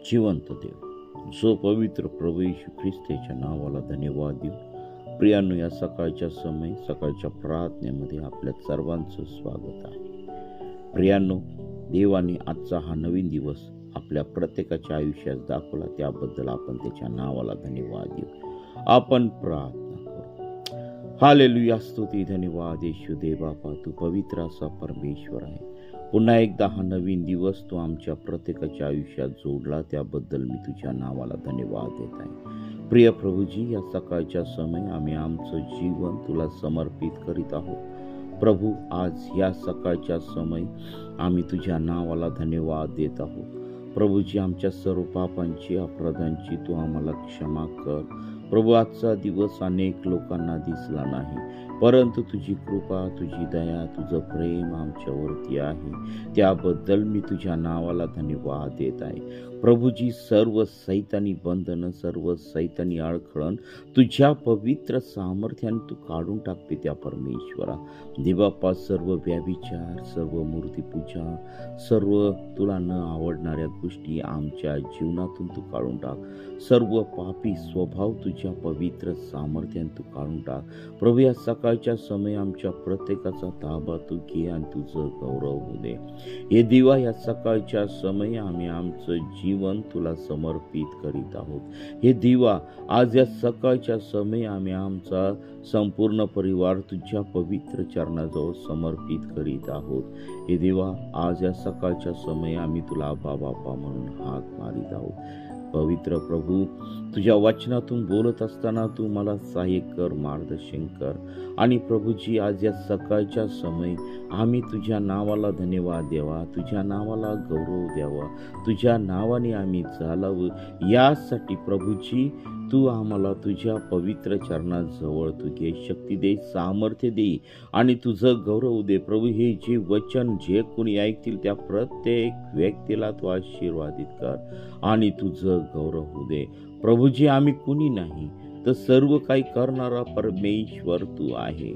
जिवंत देव, जो पवित्र प्रभू येशू ख्रिस्ताच्या नावाला धन्यवाद देऊ. प्रियांनो, या सकाळच्या प्रार्थनेमध्ये आपल्या सर्वांचं स्वागत आहे. प्रियांनो, देवाने आजचा हा नवीन दिवस आपल्या प्रत्येकाच्या आयुष्यात दाखवला, त्याबद्दल आपण त्याच्या नावाला धन्यवाद देऊ. आपण प्रार्थना करू. हालेलुया, स्तुती, धन्यवाद येशू देव बापा, तू पवित्र असा परमेश्वर आहे. पुन्हा एकदा हा नवीन दिवस तू आमच्या प्रत्येकाच्या आयुष्यात जोडला, त्याबद्दल मी तुझ्या नावाला धन्यवाद देत आहे. प्रिय प्रभूजी, या सकाळच्या समय आम्ही आमचं जीवन तुला समर्पित करीत आहोत. प्रभू, आज या सकाळच्या समय आम्ही तुझ्या नावाला धन्यवाद देत आहोत. प्रभूजी, आमच्या सर्व पापांची, अपराधांची तू आम्हाला क्षमा कर. प्रभू, आजचा दिवस अनेक लोकांना दिसला नाही, परंतु तुझी कृपा, तुझी दया, तुझं प्रेम आमच्यावरती आहे, त्याबद्दल मी तुझ्या नावाला धन्यवाद देत आहे. प्रभूजी, सर्व सैतानी बंधनं, सर्व सैतानी अडखळण तुझ्या पवित्र सामर्थ्याने तू काढून टाकते. त्या परमेश्वरा देवाप्पा, सर्व व्याभिचार, सर्व मूर्तीपूजा, सर्व तुला न आवडणाऱ्या गोष्टी आमच्या जीवनातून तू काढून टाक. सर्व पापी स्वभाव तुझ्या पवित्र सामर्थ्याने तू काढून टाक. प्रभू, या सकाळच्या समय आमच्या प्रत्येकाचा ताबा तू घे आणि तुझं गौरव होऊ दे. हे दिवा, या सकाळच्या समय आम्ही आमचं जीवन तुला समर्पित करीत आहोत. हे दिवा, आज या सकाळच्या समय आम्ही आमचा संपूर्ण परिवार तुझ्या पवित्र चरणाजवळ समर्पित करीत आहोत. हे देवा, आज या सकाळच्या समय आम्ही तुला आबा बाबा म्हणून हाक मारित आहोत. पवित्र प्रभू, तुझ्या वचनातून बोलत असताना तू मला सहाय्य कर, मार्गदर्शन कर. आणि प्रभूजी, आज या सकाळच्या समय आम्ही तुझ्या नावाला धन्यवाद द्यावा, तुझ्या नावाला गौरव द्यावा, तुझ्या नावाने आम्ही चालावं, यासाठी प्रभूजी तू आम्हाला तुझ्या पवित्र चरणाजवळ तू घे. शक्ती दे, सामर्थ्य दे आणि तुझं गौरव दे. प्रभू, हे जे वचन जे कोणी ऐकतील त्या प्रत्येक व्यक्तीला तू आशीर्वादित कर आणि तुझं गौरव होऊ दे. प्रभूजी, आम्ही कुणी नाही तर सर्व काही करणारा परमेश्वर तू आहे.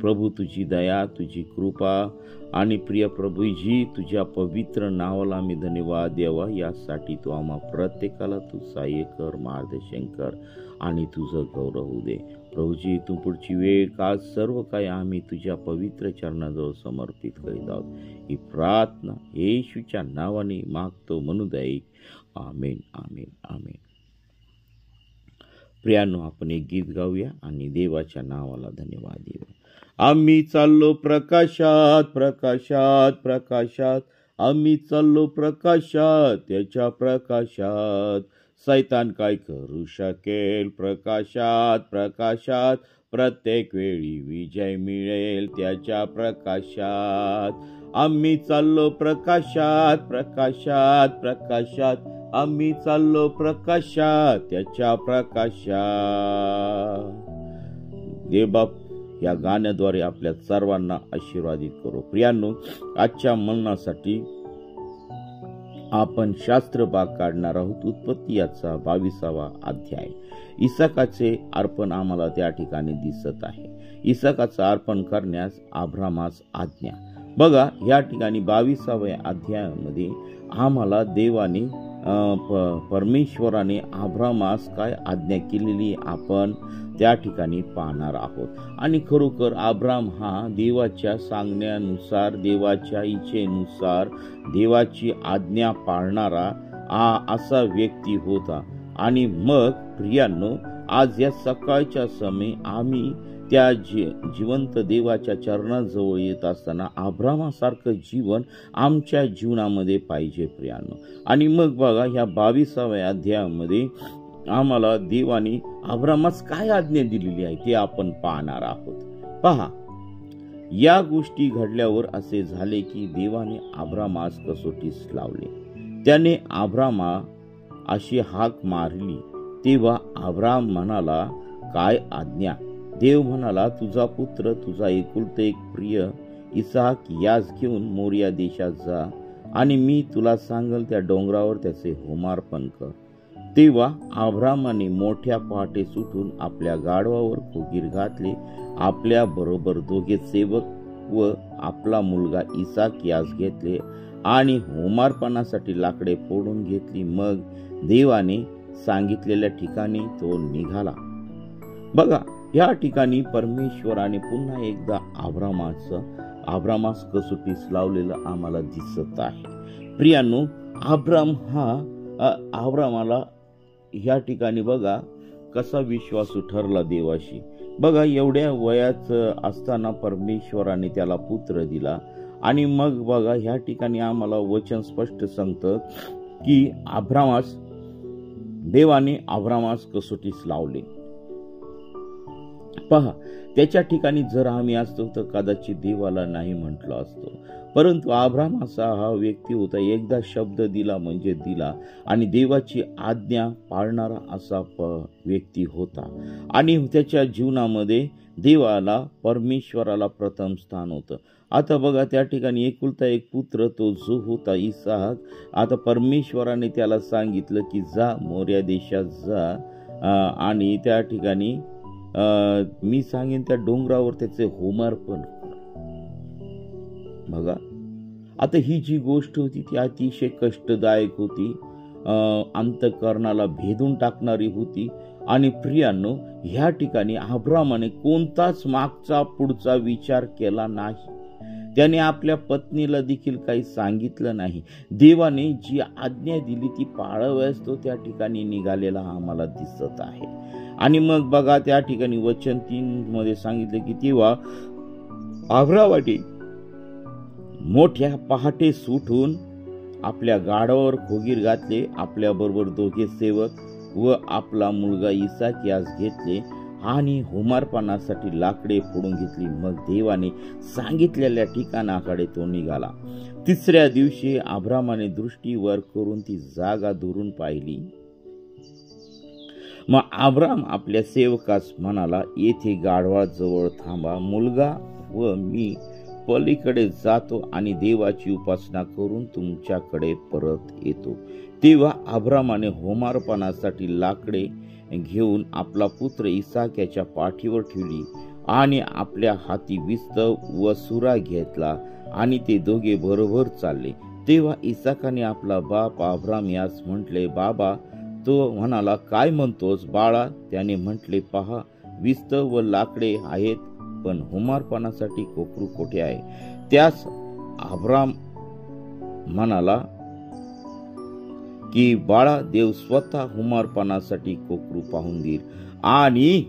प्रभू, तुझी दया, तुझी कृपा आणि प्रिय प्रभूजी, तुझ्या पवित्र नावाला आम्ही धन्यवाद द्यावा, यासाठी तू आम्हा प्रत्येकाला तू सहाय्य कर, मार्गदर्शन कर आणि तुझं गौरव होऊ दे. प्रभूजी, तू पुढची वेळ काळ सर्व काही आम्ही तुझ्या पवित्र चरणाजवळ समर्पित करीत आहोत. ही प्रार्थना येशूच्या नावाने मागतो म्हणून ऐक. आमेन, आमेन, आमेन. प्रियांनो, आपण एक गीत गाऊया आणि देवाच्या नावाला धन्यवाद देऊ. आम्ही चाललो प्रकाशात, प्रकाशात, प्रकाशात, आम्ही चाललो प्रकाशात, त्याच्या प्रकाशात सैतान काय करू शकेल. प्रकाशात, प्रकाशात, प्रत्येक वेळी विजय मिळेल त्याच्या प्रकाशात. आम्ही चाललो प्रकाशात, प्रकाशात, प्रकाशात, आम्ही चाललो प्रकाशात, त्याच्या प्रकाशात. देवबाप या गाण्याद्वारे आपल्या सर्वांना आशीर्वादित करू. प्रियांनो, आजच्या मननासाठी आपण शास्त्र भाग काढणार आहोत. उत्पत्ती याचा 22वा अध्याय. इसाकाचे अर्पण आम्हाला त्या ठिकाणी दिसत आहे. इसाकाचं अर्पण करण्यास अब्रामास आज्ञा. बघा, या ठिकाणी 22व्या अध्यायामध्ये आम्हाला देवाने परमेश्वराने अब्रामास काय आज्ञा केलेली आपण त्या ठिकाणी पाहणार आहोत. आणि खरोखर अब्राम हा देवाच्या सांगण्यानुसार, देवाच्या इच्छेनुसार, देवाची आज्ञा पाळणारा असा व्यक्ती होता. आणि मग प्रियांनो, आज या सकाळच्या समय आम्ही त्या जिवंत देवाच्या चरणाजवळ येत असताना अब्रामासारखं जीवन आमच्या जीवनामध्ये पाहिजे प्रियांनो. आणि मग बघा, ह्या 22व्या अध्यायामध्ये आम्हाला देवाने अब्रामास काय आज्ञा दिलेली आहे ते आपण पाहणार आहोत. पहा, या गोष्टी घडल्यावर असे झाले की देवाने अब्रामास कसोटीस लावले. त्याने अब्रामा अशी हाक मारली, तेव्हा अब्राम म्हणाला, काय आज्ञा? देव म्हणाला, तुझा पुत्र, तुझा एकुलता एक प्रिय इसाक यास घेऊन मोरिया देशात जा आणि मी तुला सांगल त्या डोंगरावर त्याचे होमार्पण कर. तेव्हा अब्रामाने मोठ्या पहाटे सुटून आपल्या गाढवावर कोगीर घातले, आपल्या बरोबर 2 सेवक व आपला मुलगा इसाक यास घेतले आणि होमार्पणासाठी लाकडे फोडून घेतली. मग देवाने सांगितलेल्या ठिकाणी तो निघाला. बघा, या ठिकाणी परमेश्वराने पुन्हा एकदा अब्रामास कसोटीस लावलेलं आम्हाला दिसत आहे. प्रियांनो, अब्रामाला या ठिकाणी बघा कसा विश्वासू ठरला देवाशी. बघा, एवढ्या वयाचं असताना परमेश्वराने त्याला पुत्र दिला. आणि मग बघा, ह्या ठिकाणी आम्हाला वचन स्पष्ट सांगतं की देवाने अब्रामास कसोटीस लावले. पहा, त्याच्या ठिकाणी जर आम्ही असतो तर कदाचित देवाला नाही म्हटलं असतो. परंतु अब्राम असा हा व्यक्ती होता, एकदा शब्द दिला म्हणजे दिला आणि देवाची आज्ञा पाळणारा असा व्यक्ती होता. आणि त्याच्या जीवनामध्ये परमेश्वराला प्रथम स्थान होतं. आता बघा, त्या ठिकाणी एकुलता एक पुत्र तो जो होता इसाक. आता परमेश्वराने त्याला सांगितलं की जा, मोर्या देशात जा आणि त्या ठिकाणी मी सांगेन त्या डोंगरावर त्याचे होमार्पण कर. बघा, आता ही जी गोष्ट होती ती अतिशय कष्टदायक होती, अंतःकरणाला भेदून टाकणारी होती. आणि प्रियांनो, ह्या ठिकाणी अब्रामाने कोणताच मागचा पुढचा विचार केला नाही. त्याने आपल्या पत्नीला देखील काही सांगितलं नाही. देवाने जी आज्ञा दिली ती पाळावयास तो त्या ठिकाणी निघालेला आम्हाला दिसत आहे. आणि मग बघा, त्या ठिकाणी वचन 3 मध्ये सांगितले की तेव्हा अब्रामाने मोठ्या पहाटे सुटून आपल्या गाढवावर खोगीर घातले, आपल्या बरोबर 2 सेवक व आपला मुलगा इसाक यास घेतले आणि होमार्पणासाठी लाकडे फोडून घेतली. मग देवाने सांगितलेल्या ठिकाणाकडे तो निघाला. 3ऱ्या दिवशी अब्रामाने दृष्टी वर करून ती जागा दुरून पाहिली. मग अब्राम आपल्या सेवकास म्हणाला, येथे गाढवाजवळ थांबा, मुलगा व मी पलीकडे जातो आणि देवाची उपासना करून तुमच्याकडे परत येतो. तेव्हा अब्रामाने होमार्पणासाठी लाकडे घेऊन आपला पुत्र इसाक याच्या पाठीवर ठेवली आणि आपल्या हाती विस्त व सुरा घेतला आणि ते दोघे बरोबर चालले. तेव्हा इसाकाने आपला बाप अब्राम यास म्हटले, बाबा. तो म्हणाला, काय म्हणतोस बाळा? त्याने म्हटले, पहा, विस्त व लाकडे आहेत, पण होमार्पणासाठी कोकरू कोठे आहे? त्यास अब्राम म्हणाला की बाळा, देव स्वतः होमार्पणासाठी कोकरू पाहून देईल. आणि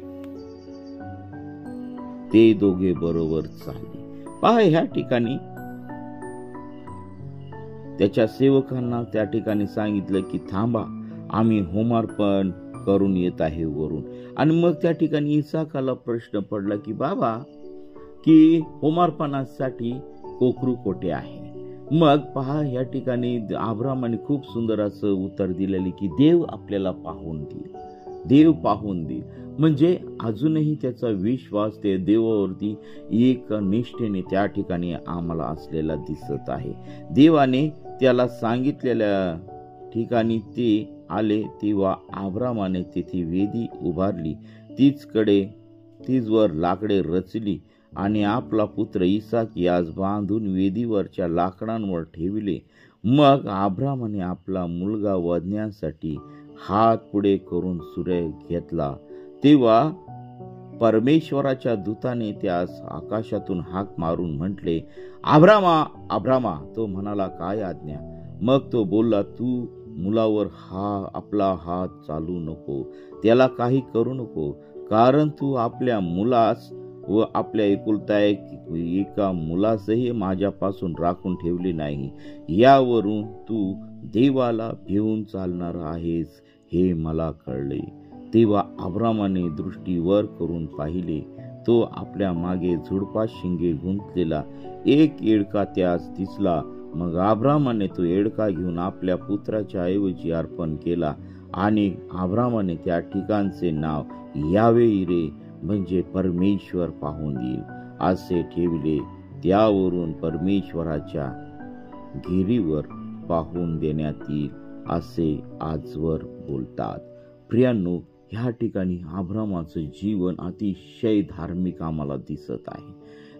ते दोघे बरोबर चालले. पहा, ह्या ठिकाणी त्याच्या सेवकांना त्या ठिकाणी सांगितलं की थांबा, आम्ही होमार्पण करून येत आहे वरून. आणि मग त्या ठिकाणी इसाकाला प्रश्न पडला की बाबा, की होमार्पणासाठी कोकरू कोठे आहे? मग पहा, या ठिकाणी अब्रामाने खूप सुंदर असं उत्तर दिलेले की देव आपल्याला पाहून देईल, देव पाहून देईल. म्हणजे अजूनही त्याचा विश्वास ते देवावरती एक निष्ठेने त्या ठिकाणी आम्हाला असलेला दिसत आहे. देवाने त्याला सांगितलेल्या ठिकाणी ते आले. तेव्हा अब्रामाने तेथे वेदी उभारली, तीचवर लाकडे रचली आणि आपला पुत्र इसाक यास बांधून वेदीवरच्या लाकडांवर ठेवले. मग अब्रामाने आपला मुलगा वधण्यासाठी हात पुढे करून सूर्य घेतला. तेव्हा परमेश्वराच्या दूताने त्यास आकाशातून हाक मारून म्हटले, अब्रामा, अब्रामा. तो म्हणाला, काय आज्ञा? मग तो बोलला, तू मुलावर आपला हात चालू नको, त्याला काही करू नको, कारण तू आपल्या मुलास व आपल्या एका मुलासही माझ्यापासून राखून ठेवले नाही. यावरून तू देवाला भिवून चालणार आहेस हे मला कळले. तेव्हा अब्रामाने दृष्टी वर करून पाहिले. तो आपल्या मागे झुडपात शिंगे गुंतलेला एक येडका त्यास दिसला. मग अब्रामाने तो येडका घेऊन आपल्या पुत्राच्या ऐवजी अर्पण केला आणि अब्रामाने त्या ठिकाणचे नाव यावे इरे, म्हणजे परमेश्वर पाहून देईल, असे ठेवले. त्यावरून परमेश्वराच्या गिरीवर पाहून देण्यात येईल असे आजवर बोलतात. प्रियांनो, ह्या ठिकाणी अब्रामाचं जीवन अतिशय धार्मिक आम्हाला दिसत आहे.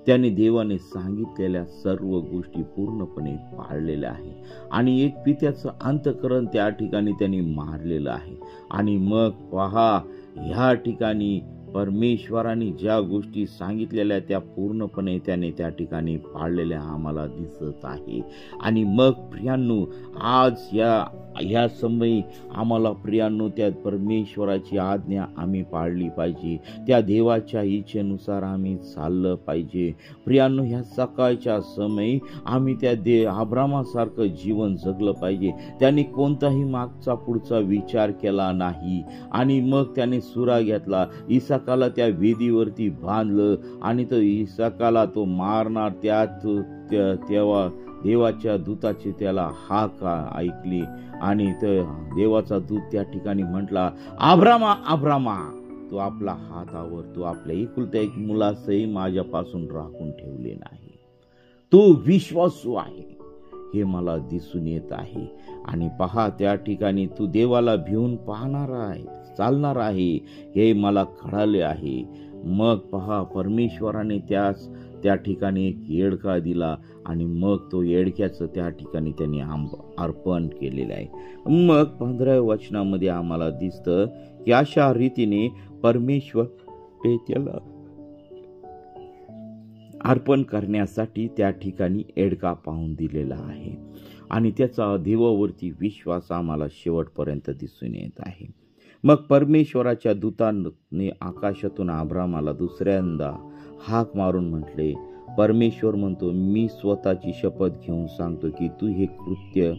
त्याने देवाने सांगितलेल्या सर्व गोष्टी पूर्णपणे पाळलेल्या आहे आणि एक पित्याचं अंतःकरण त्या ठिकाणी त्यांनी मारलेलं आहे. आणि मग पहा, ह्या ठिकाणी परमेश्वराने ज्या गोष्टी सांगितलेल्या त्या पूर्णपणे त्याने त्या ठिकाणी पाळलेल्या आम्हाला दिसत आहे. आणि मग प्रियांनो, आज ह्या समयी आम्हाला प्रियांनो त्या परमेश्वराची आज्ञा आम्ही पाळली पाहिजे, त्या देवाच्या इच्छेनुसार आम्ही चाललं पाहिजे. प्रियांनो, ह्या सकाळच्या समयी आम्ही त्या अब्रामासारखं जीवन जगलं पाहिजे. त्याने कोणताही मागचा पुढचा विचार केला नाही आणि मग त्याने सुरा घेतला, इसाकाला त्या वेदीवरती बांधलं आणि तो इसाकाला तो मारणार. तेव्हा देवाच्या दूताची त्याला हाक ऐकली आणि देवाचा दूत त्या ठिकाणी म्हटला, अब्रामा अब्रामा, तू आपला हातावर, तू आपल्या एकुलत्या एक मुलासही माझ्यापासून राखून ठेवले नाही. तू विश्वासू आहे हे मला दिसून येत आहे. आणि पहा, त्या ठिकाणी तू देवाला भिवून पाहणार आहे, चालणार आहे हे मला कळाले आहे. मग पहा, परमेश्वराने त्या ठिकाणी एक येडका दिला आणि मग तो येडक्याचं त्या ठिकाणी त्यांनी अर्पण केलेलं आहे. मग 15व्या वचनामध्ये आम्हाला दिसतं की अशा रीतीने परमेश्वर त्याला अर्पण करण्यासाठी त्या ठिकाणी येडका पाहून दिलेला आहे आणि त्याचा देवावरती विश्वास आम्हाला शेवटपर्यंत दिसून येत आहे. मग परमेश्वराच्या दूताने आकाशातून अब्रामाला दुसऱ्यांदा हाक मारून म्हटले, परमेश्वर म्हणतो, मी स्वतःची शपथ घेऊन सांगतो की तू हे कृत्य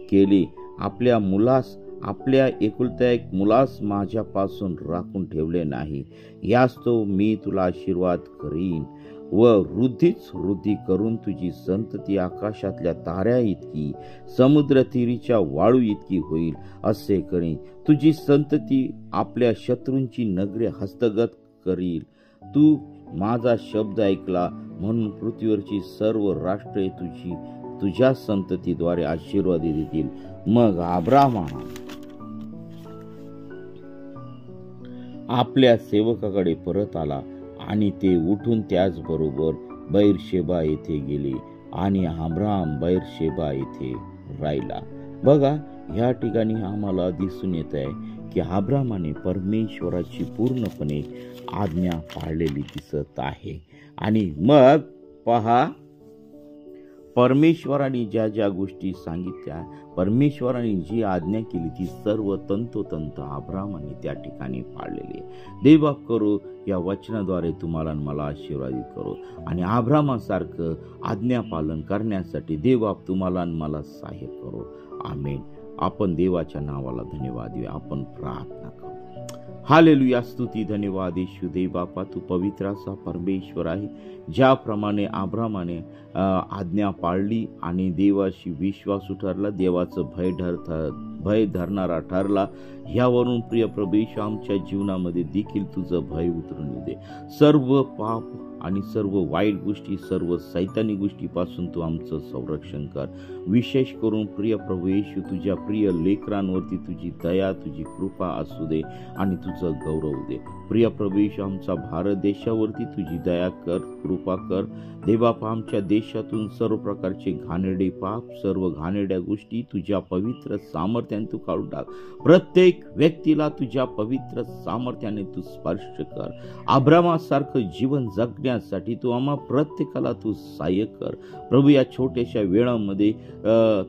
केले, आपल्या एकुलत्या एक मुलास माझ्यापासून राखून ठेवले नाही. यास तो मी तुला आशीर्वाद करीन व वृद्धीच वृद्धी करून तुझी संतती आकाशातल्या ताऱ्या इतकी, समुद्र तीरीच्या वाळू इतकी होईल, असे करीन. तुझी संतती आपल्या शत्रूंची नगरे हस्तगत करील. तू माझा शब्द ऐकला म्हणून पृथ्वीवरची सर्व राष्ट्रे तुझ्या संततीद्वारे आशीर्वाद देतील. मग अब्राम आपल्या सेवकाकडे परत आला आणि ते उठून त्याचबरोबर बैरशेबा येथे गेले आणि अब्राम बैरशेबा येथे राहिला. बघा, ह्या ठिकाणी आम्हाला दिसून येत आहे की अब्रामाने परमेश्वराची पूर्णपणे आज्ञा पाळलेली दिसत आहे. आणि मग पहा, परमेश्वराने ज्या ज्या गोष्टी सांगितल्या, परमेश्वराने जी आज्ञा केली ती सर्व तंतोतंत अब्रामाने त्या ठिकाणी पाळलेली आहे. देवबाप करो या वचनाद्वारे तुम्हाला मला आशीर्वादित करो आणि अब्रामासारखं आज्ञा पालन करण्यासाठी देवबाप तुम्हाला मला सहाय्य करो. आमेन. आपण देवाच्या नावाला धन्यवाद देऊया. आपण प्रार्थना करू. हालेलुया. स्तुती धन्यवाद येशू देव बापा, तू पवित्र असा परमेश्वर आहे. ज्याप्रमाणे अब्रामाने आज्ञा पाळली आणि देवाशी विश्वासू ठरला, देवाचं भय धरणारा ठरला, ह्यावरून प्रिय प्रभू येशू आमच्या जीवनामध्ये देखील तुझं भय उतरून येऊ दे. सर्व पाप आणि सर्व वाईट गोष्टी, सर्व सैतानी गोष्टीपासून तू आमचं संरक्षण कर. विशेष करून प्रिय प्रभू येशू तुझ्या प्रिय लेकरांवरती तुझी दया, तुझी कृपा असू दे आणि तुझं गौरव दे. प्रिय प्रभू येशू आमचा भारत देशावरती तुझी दया कर, कृपा कर. देवबापा, आमच्या देशातून सर्व प्रकारचे घाणेरडे पाप, सर्व घाणेरड्या गोष्टी तुझ्या पवित्र सामर्थ्याने तू काढून टाक. प्रत्येक व्यक्तीला तुझ्या पवित्र सामर्थ्याने तू स्पर्श कर. अब्रामासारखं जीवन जगण्यासाठी तू आम्हा प्रत्येकाला तू सहाय्य कर. प्रभू, या छोट्याशा वेळामध्ये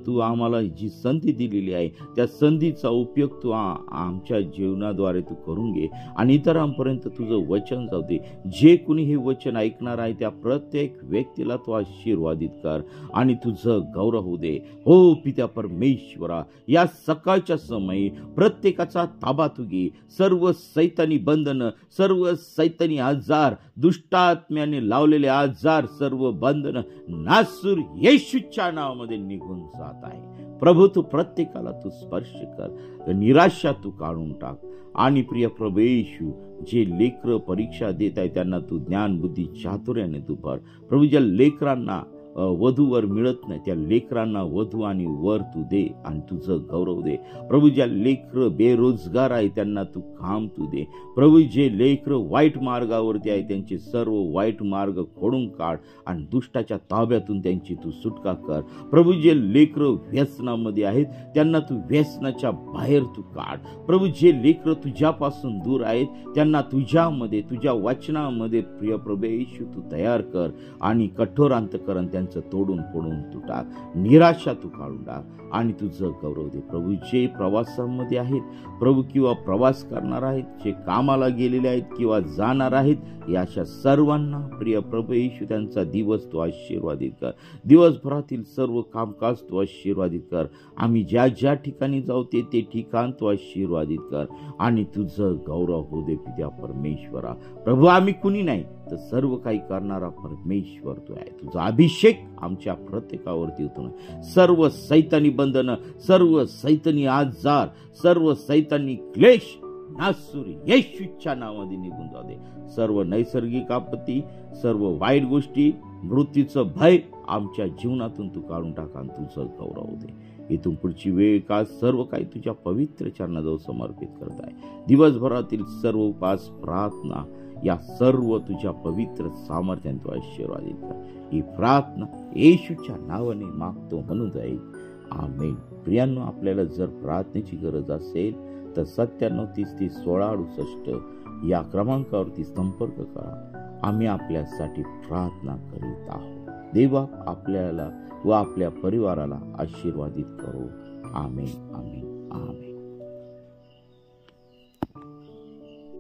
तू आम्हाला जी संधी दिलेली आहे त्या संधीचा उपयोग तू आमच्या जीवनाद्वारे तू करून घे आणि इतरांपर्यंत तुझं वचन जाऊ दे. जे कुणी हे वचन ऐकणार आहे त्या प्रत्येक व्यक्तीला तू आशीर्वादित कर आणि तुझं गौरव होऊ दे. हो पित्या परमेश्वरा, या सकाळच्या समयी प्रत्येकाचा ताबा तू घे. सर्व सैतानी बंधन, सर्व सैतानी आजार, दुष्टात्म्याने लावलेले आजार, सर्व बंधन नासूर येशूच्या नावामध्ये निघून जात आहे. प्रभू, तू प्रत्येकाला तू स्पर्श कर, निराशा तू काढून टाक. आणि प्रिय प्रभू येशू, जे लेकर परीक्षा देत आहे त्यांना तू ज्ञान, बुद्धी, चातुर्याने तू भर. प्रभू, ज्या लेकरांना वधूवर मिळत नाही त्या लेकरांना वधू आणि वर तू दे आणि तुझं गौरव दे. प्रभू ज्या लेकरं बेरोजगार आहे त्यांना तू काम तू दे. प्रभू जे लेकरं वाईट मार्गावरती आहे त्यांचे सर्व वाईट मार्ग खोडून काढ आणि दुष्टाच्या ताब्यातून त्यांची तू सुटका कर. प्रभू जे लेकरं व्यसनामध्ये आहेत त्यांना तू व्यसनाच्या बाहेर तू काढ. प्रभू जे लेकरं तुझ्यापासून दूर आहेत त्यांना तुझ्यामध्ये तुझ्या वचनामध्ये प्रिय प्रभू येशू तू तयार कर आणि कठोर अंतःकरण त्यांचं तोडून फोडून तू टाक. निराशा तू काढून टाक आणि तुझं गौरव दे. प्रभू जे प्रवासामध्ये आहेत प्रभू किंवा प्रवास करणार आहेत, जे कामाला गेलेले आहेत किंवा जाणार आहेत, या अशा सर्वांना प्रिय प्रभू येशू त्यांचा दिवस तू आशीर्वादित कर. दिवसभरातील सर्व कामकाज तू आशीर्वादित कर. आम्ही ज्या ज्या ठिकाणी जाऊ ते ठिकाण तू आशीर्वादित कर आणि तुझं गौरव होऊ दे पित्या परमेश्वरा. प्रभू आम्ही कुणी नाही तर सर्व काही करणारा परमेश्वर तू आहे. तुझा अभिषेक आमच्या प्रत्येकावरती होतो. सर्व सैतानी बंधनं, सर्व सैतानी आजार, सर्व सैतानी क्लेश नासूर येशूच्या नावाने निघून जाऊ दे. सर्व नैसर्गिक आपत्ती, सर्व वाईट गोष्टी, मृत्यूचं भय आमच्या जीवनातून तू काढून टाका आणि तुझं गौरव दे. इथून पुढची वेळ काळ सर्व काही तुझ्या पवित्र चरणाजवळ समर्पित करत आहे. दिवसभरातील सर्व उपास प्रार्थना या सर्व तुझ्या पवित्र सामर्थ्याने तू आशीर्वादित कर. ही प्रार्थना येशूच्या नावाने मागतो म्हणून जाईल. आमेन. प्रियांनो, आपल्याला जर प्रार्थनेची गरज असेल तर 9730301668 या क्रमांकावरती संपर्क करा. आम्ही आपल्यासाठी प्रार्थना करीत आहोत. देवा आपल्याला व आपल्या परिवाराला आशीर्वादित करो. आमेन, आमेन, आमेन.